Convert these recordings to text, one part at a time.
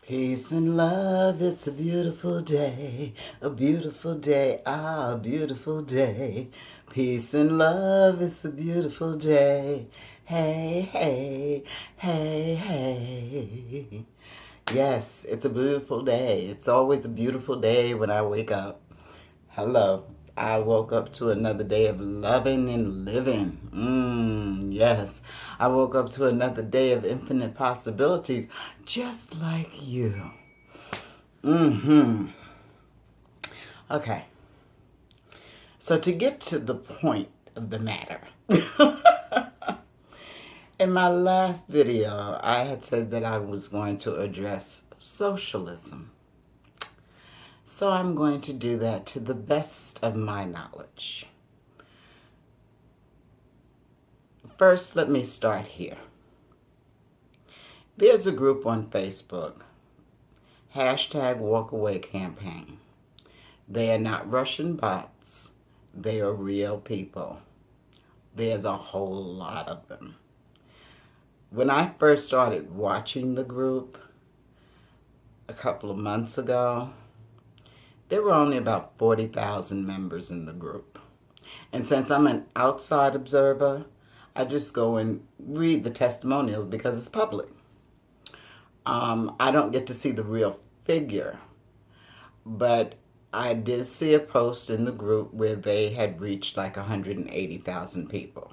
Peace and love, it's a beautiful day, ah, a beautiful day. Peace and love, it's a beautiful day. Hey, hey, hey, hey. Yes, it's a beautiful day. It's always a beautiful day when I wake up. Hello. I woke up to another day of loving and living. Yes. I woke up to another day of infinite possibilities, just like you. Mm-hmm. Okay. So to get to the point of the matter, in my last video, I had said that I was going to address socialism. So I'm going to do that to the best of my knowledge. First, let me start here. There's a group on Facebook, #WalkAwayCampaign. They are not Russian bots. They are real people. There's a whole lot of them. When I first started watching the group a couple of months ago, there were only about 40,000 members in the group. And since I'm an outside observer, I just go and read the testimonials because it's public. I don't get to see the real figure, but I did see a post in the group where they had reached like 180,000 people.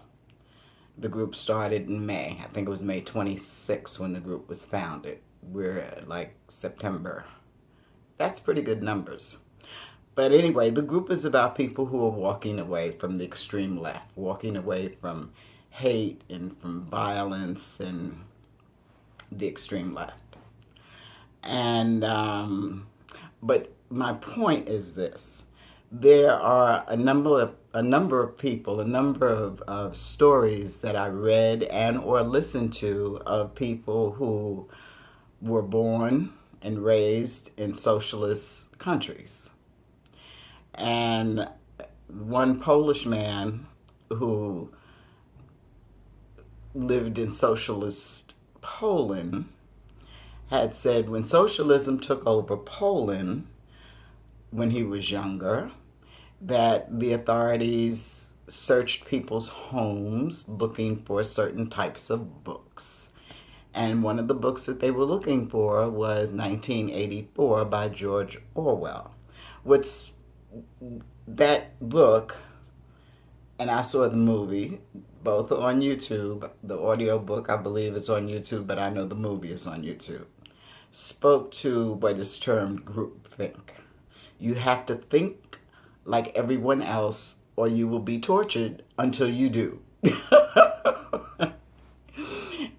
The group started in May. I think it was May 26th when the group was founded. We're like September. That's pretty good numbers. But anyway, the group is about people who are walking away from the extreme left, walking away from hate and from violence and the extreme left. And but my point is this: there are a number of people, a number of stories that I read and or listened to of people who were born and raised in socialist countries. And one Polish man who lived in socialist Poland had said when socialism took over Poland when he was younger, that the authorities searched people's homes looking for certain types of books. And one of the books that they were looking for was 1984 by George Orwell. What's that book, and I saw the movie, both are on YouTube. The audio book, I believe, is on YouTube, but I know the movie is on YouTube. Spoke to what is termed groupthink. You have to think like everyone else, or you will be tortured until you do.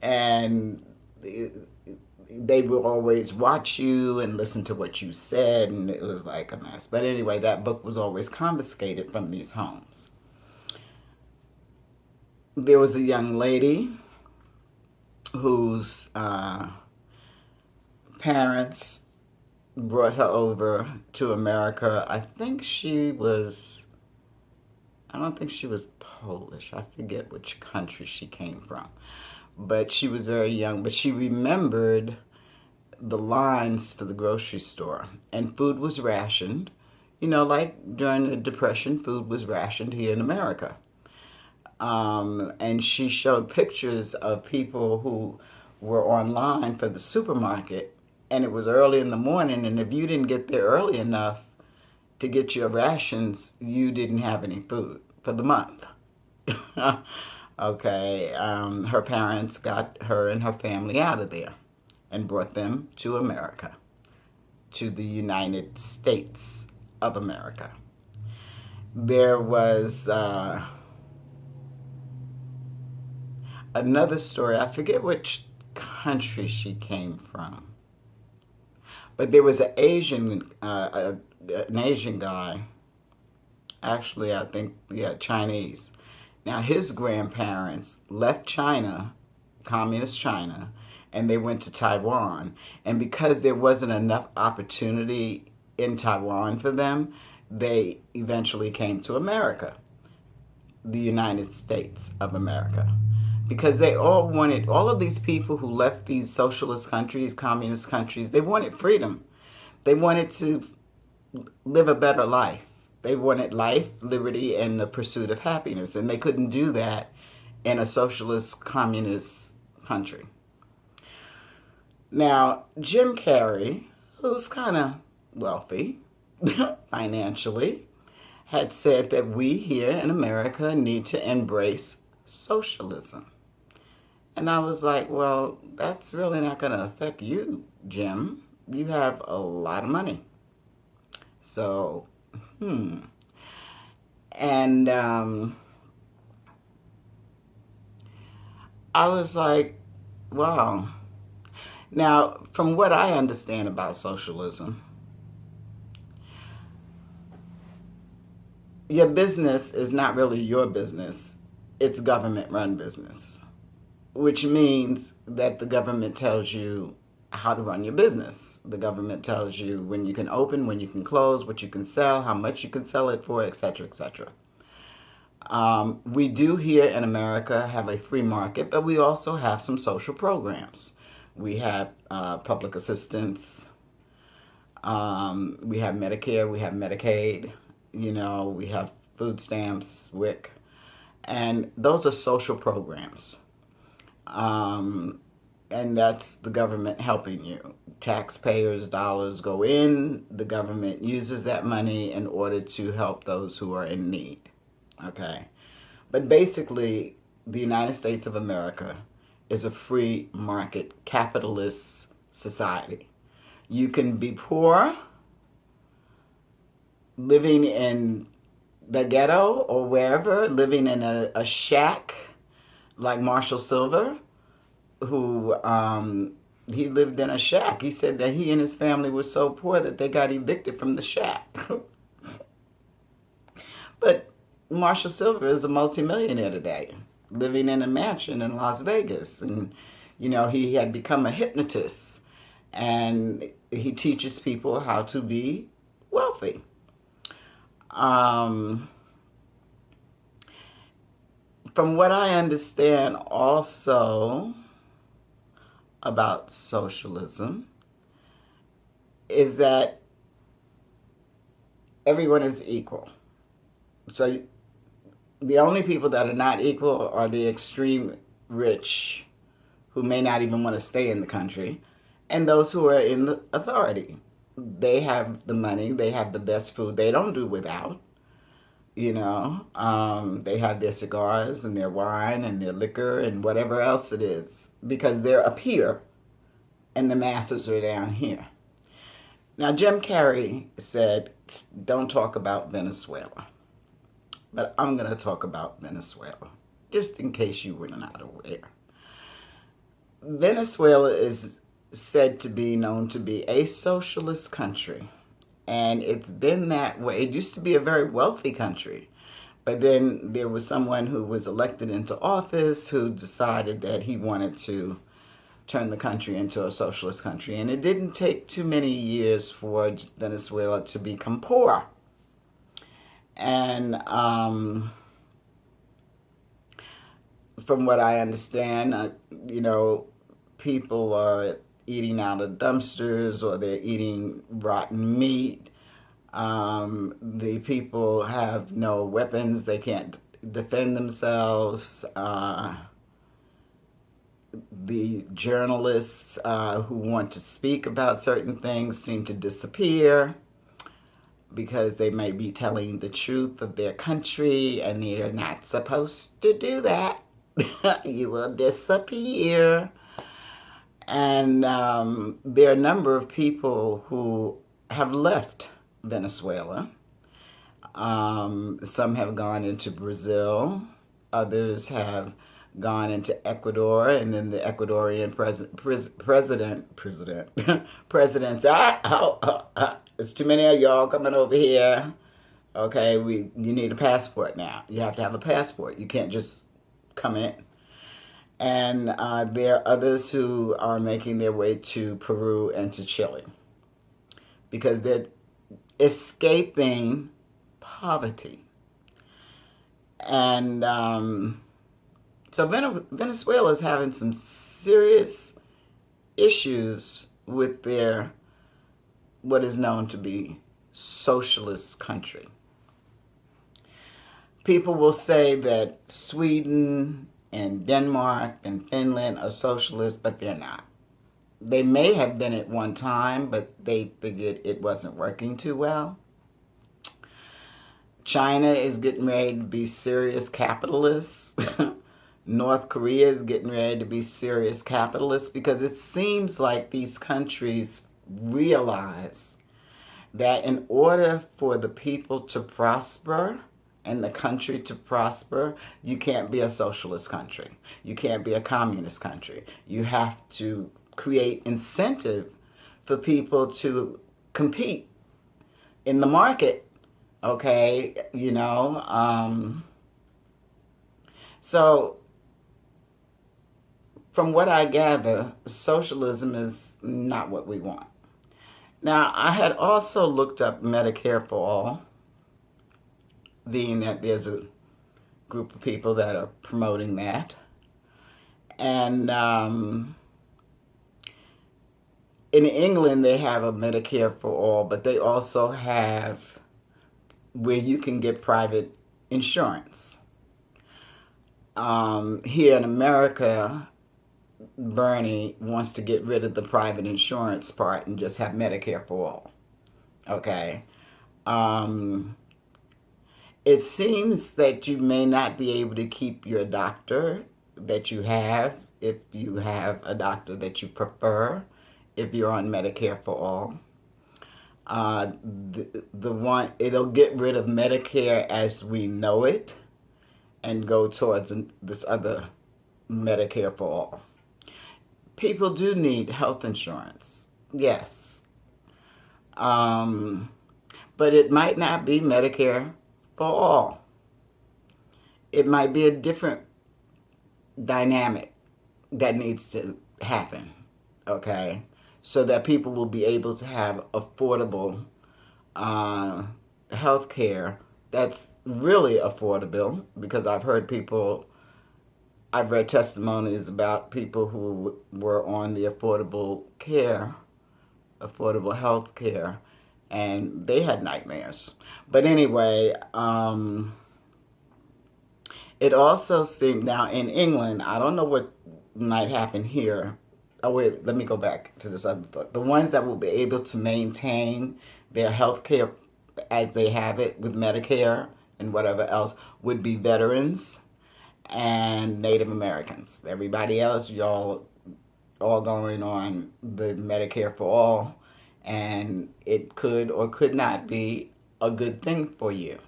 And they will always watch you and listen to what you said, and it was like a mess. But anyway, that book was always confiscated from these homes. There was a young lady whose parents brought her over to America. I don't think she was Polish. I forget which country she came from. But she was very young. But she remembered the lines for the grocery store. And food was rationed. You know, like during the Depression, food was rationed here in America. And she showed pictures of people who were online for the supermarket. And it was early in the morning. And if you didn't get there early enough to get your rations, you didn't have any food for the month. Okay, her parents got her and her family out of there and brought them to America, to the United States of America. There was another story. I forget which country she came from, but there was an Asian guy. Actually, I think, yeah, Chinese. Now, his grandparents left China, communist China, and they went to Taiwan. And because there wasn't enough opportunity in Taiwan for them, they eventually came to America, the United States of America. because they all wanted, all of these people who left these socialist countries, communist countries, they wanted freedom. They wanted to live a better life. They wanted life, liberty, and the pursuit of happiness, and they couldn't do that in a socialist, communist country. Now, Jim Carrey, who's kind of wealthy financially, had said that we here in America need to embrace socialism. And I was like, well, that's really not going to affect you, Jim. You have a lot of money. So, And I was like, wow. Now, from what I understand about socialism, your business is not really your business, it's government run business, which means that the government tells you how to run your business. The government tells you when you can open, when you can close, what you can sell, how much you can sell it for, etc., etc. We do here in America have a free market, but we also have some social programs. We have public assistance. We have Medicare. We have Medicaid. We have food stamps, WIC, and those are social programs. And that's the government helping you. Taxpayers' dollars go in. The government uses that money in order to help those who are in need. Okay. But basically, the United States of America is a free market capitalist society. You can be poor, living in the ghetto or wherever, living in a shack like Marshall Silver, who he lived in a shack. He said that he and his family were so poor that they got evicted from the shack. But Marshall Silver is a multimillionaire today, living in a mansion in Las Vegas. And, he had become a hypnotist. And he teaches people how to be wealthy. From what I understand also about socialism is that everyone is equal. So the only people that are not equal are the extreme rich who may not even want to stay in the country, and those who are in the authority. They have the money, they have the best food, they don't do without. They have their cigars and their wine and their liquor and whatever else it is because they're up here and the masses are down here. Now, Jim Carrey said, don't talk about Venezuela. But I'm going to talk about Venezuela, just in case you were not aware. Venezuela is said to be known to be a socialist country. And it's been that way. It used to be a very wealthy country. But then there was someone who was elected into office who decided that he wanted to turn the country into a socialist country. And it didn't take too many years for Venezuela to become poor. And from what I understand, people are eating out of dumpsters or they're eating rotten meat. The people have no weapons. They can't defend themselves. The journalists who want to speak about certain things seem to disappear because they may be telling the truth of their country and they're not supposed to do that. You will disappear. And there are a number of people who have left Venezuela. Some have gone into Brazil. Others have gone into Ecuador. And then the Ecuadorian presidents, it's too many of y'all coming over here. Okay, you need a passport now. You have to have a passport. You can't just come in. And there are others who are making their way to Peru and to Chile because they're escaping poverty. And So Venezuela is having some serious issues with their what is known to be socialist country. People will say that Sweden and Denmark and Finland are socialist, but they're not. They may have been at one time, but they figured it wasn't working too well. China is getting ready to be serious capitalists. North Korea is getting ready to be serious capitalists because it seems like these countries realize that in order for the people to prosper and the country to prosper, you can't be a socialist country. You can't be a communist country. You have to create incentive for people to compete in the market. Okay, so from what I gather, socialism is not what we want. Now, I had also looked up Medicare for All, being that there's a group of people that are promoting that. And in England, they have a Medicare for All, but they also have where you can get private insurance. Here in America, Bernie wants to get rid of the private insurance part and just have Medicare for all. Okay. It seems that you may not be able to keep your doctor that you have if you have a doctor that you prefer if you're on Medicare for all. The one, it'll get rid of Medicare as we know it and go towards this other Medicare for all. People do need health insurance, yes. But it might not be Medicare for all. It might be a different dynamic that needs to happen, okay? So that people will be able to have affordable health care that's really affordable, because I've read testimonies about people who were on the affordable health care, and they had nightmares. But anyway, it also seemed, now in England, I don't know what might happen here. Oh wait, let me go back to this other thought. The ones that will be able to maintain their health care as they have it with Medicare and whatever else would be veterans and Native Americans. Everybody else, y'all all going on the Medicare for all, and it could or could not be a good thing for you.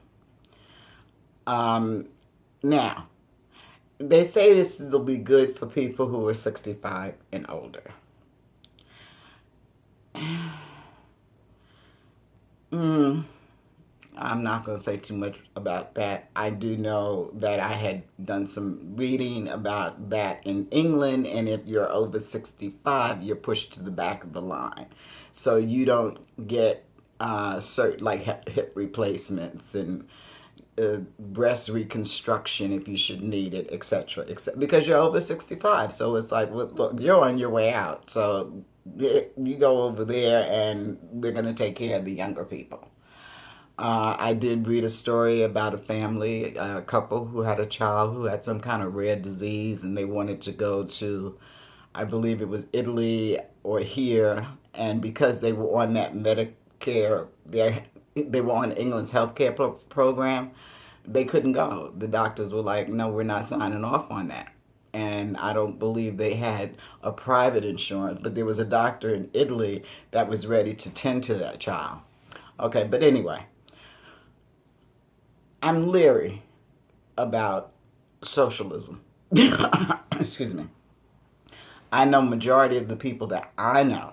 Now, they say this will be good for people who are 65 and older. I'm not going to say too much about that. I do know that I had done some reading about that in England, and if you're over 65, you're pushed to the back of the line. So you don't get certain, like hip replacements and breast reconstruction if you should need it, etc., because you're over 65. So it's like, well, look, you're on your way out. So you go over there, and we're going to take care of the younger people. I did read a story about a family, a couple who had a child who had some kind of rare disease, and they wanted to go to, I believe it was Italy or here, and because they were on that Medicare, they were on England's healthcare program, they couldn't go. The doctors were like, no, we're not signing off on that. And I don't believe they had a private insurance, but there was a doctor in Italy that was ready to tend to that child. Okay, but anyway, I'm leery about socialism. Excuse me. I know majority of the people that I know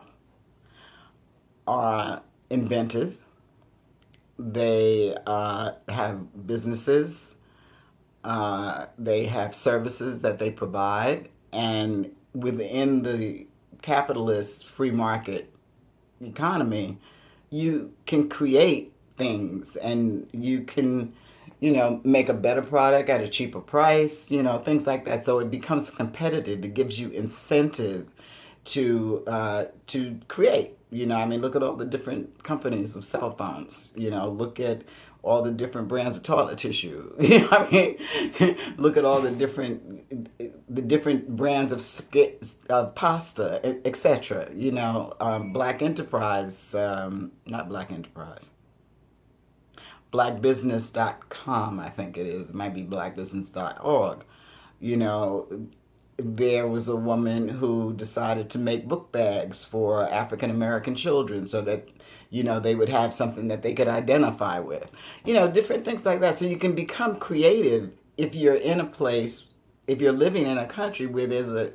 are inventive. They have businesses. They have services that they provide. And within the capitalist free market economy, you can create things, and you can make a better product at a cheaper price, things like that. So it becomes competitive. It gives you incentive to create. I mean, look at all the different companies of cell phones. Look at all the different brands of toilet tissue. I mean, look at all the different brands of pasta, etc. Black Enterprise, not Black Enterprise. Blackbusiness.com, I think it is. It might be blackbusiness.org. You know, there was a woman who decided to make book bags for African American children so that, they would have something that they could identify with. Different things like that. So you can become creative if you're in a place, if you're living in a country where there's a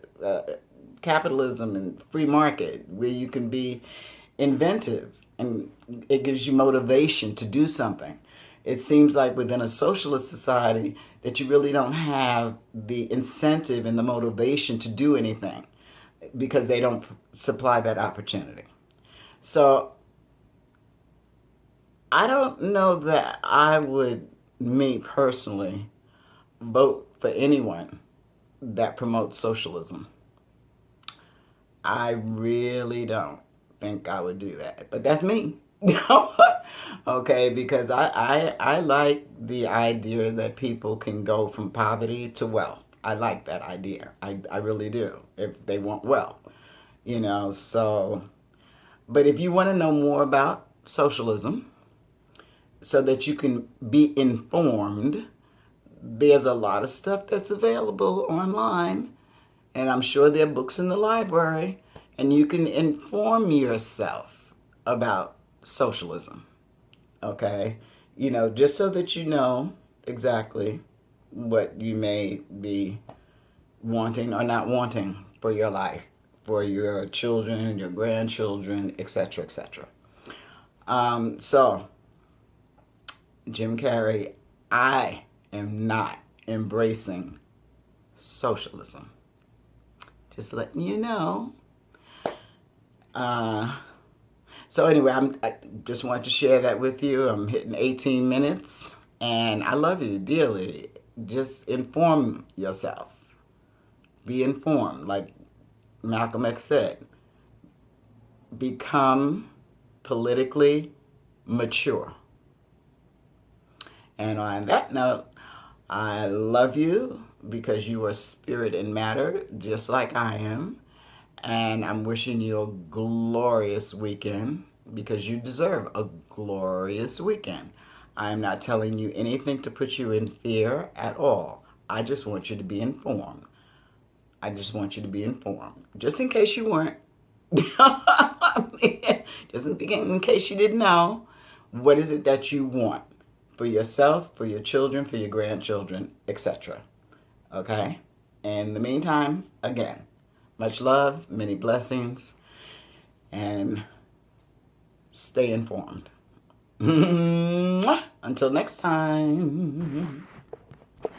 capitalism and free market, where you can be inventive and it gives you motivation to do something. It seems like within a socialist society that you really don't have the incentive and the motivation to do anything because they don't supply that opportunity. So I don't know that I would, me personally, vote for anyone that promotes socialism. I really don't think I would do that. But that's me. Okay, because I like the idea that people can go from poverty to wealth. I like that idea. I really do, if they want wealth. So, but if you want to know more about socialism so that you can be informed, there's a lot of stuff that's available online, and I'm sure there are books in the library, and you can inform yourself about socialism. Okay? Just so that you know exactly what you may be wanting or not wanting for your life, for your children, your grandchildren, etc., etc. So, Jim Carrey, I am not embracing socialism. Just letting you know. So anyway, I just wanted to share that with you. I'm hitting 18 minutes, and I love you dearly. Just inform yourself. Be informed, like Malcolm X said. Become politically mature. And on that note, I love you because you are spirit and matter, just like I am. And I'm wishing you a glorious weekend because you deserve a glorious weekend. I'm not telling you anything to put you in fear at all. I just want you to be informed. I just want you to be informed. Just in case you weren't. Just in case you didn't know. What is it that you want for yourself, for your children, for your grandchildren, etc.? Okay? In the meantime, again, much love, many blessings, and stay informed. Until next time.